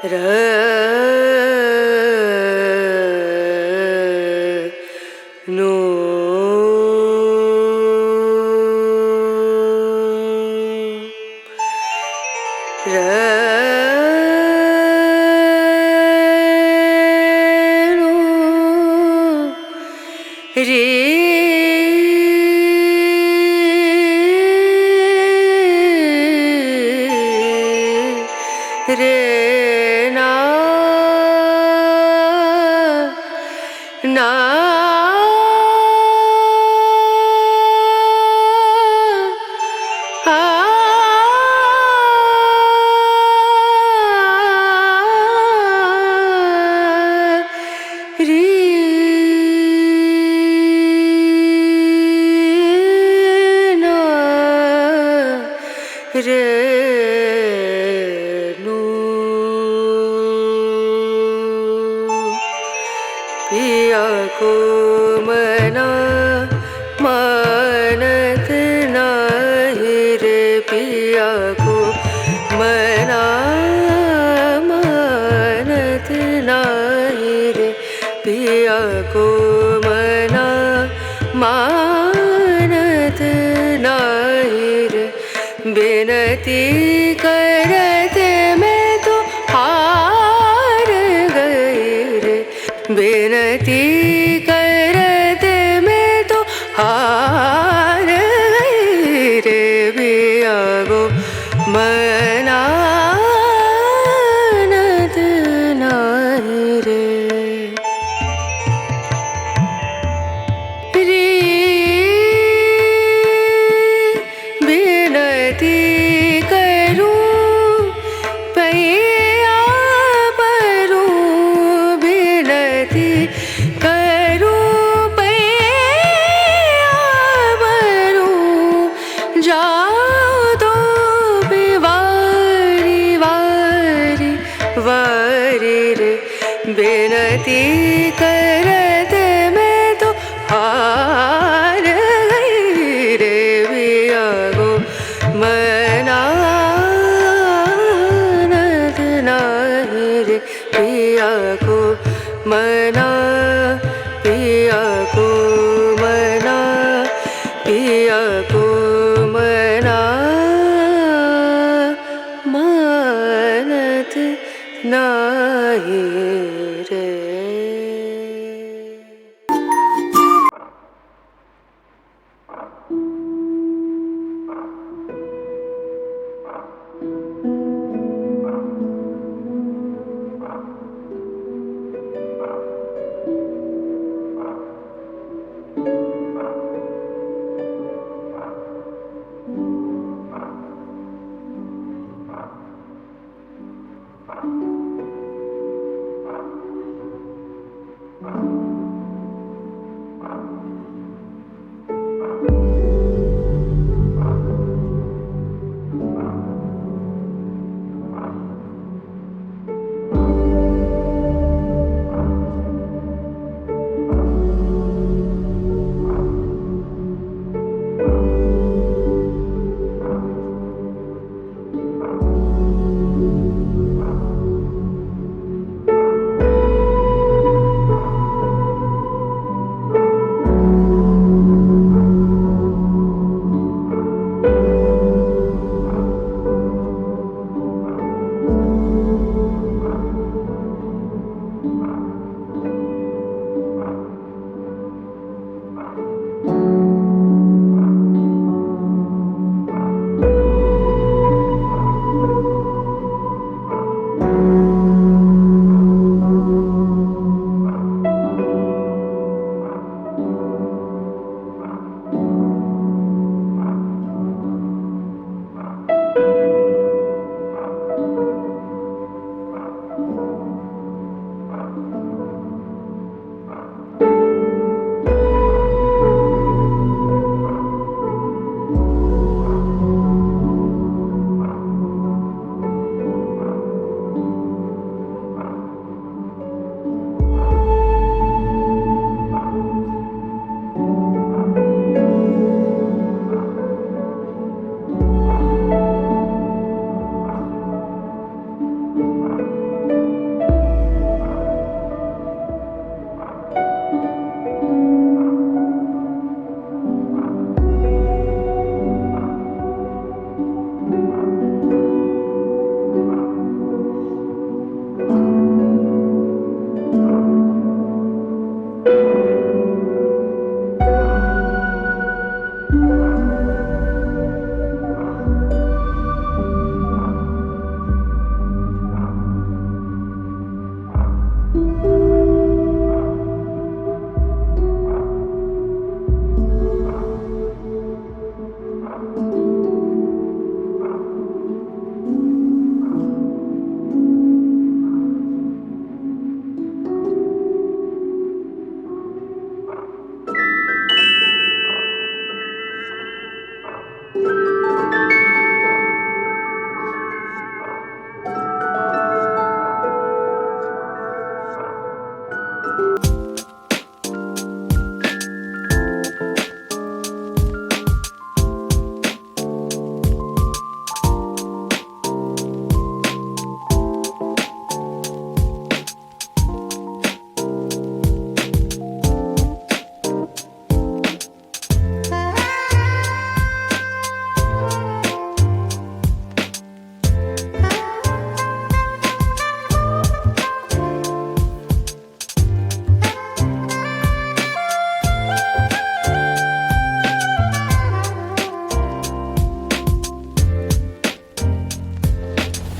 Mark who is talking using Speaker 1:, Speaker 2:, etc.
Speaker 1: no रे रे ना ना रे ना रे पिया को मना मानत नहीं रे पिया को मना मानत नहीं रे पिया को मना मानत नहीं रे बिनती करते मैं तो हार गई रे बिनती करते मैं तो हार गई रे पिया को मनानत नहीं रे बिनती करूं पैया परूं बिनती करूं पैया परूं जाओ तो भी वारी वारी वारी रे बिनती करते मैं तो हार गई रे पिया को मनानत नहीं रे पिया को मना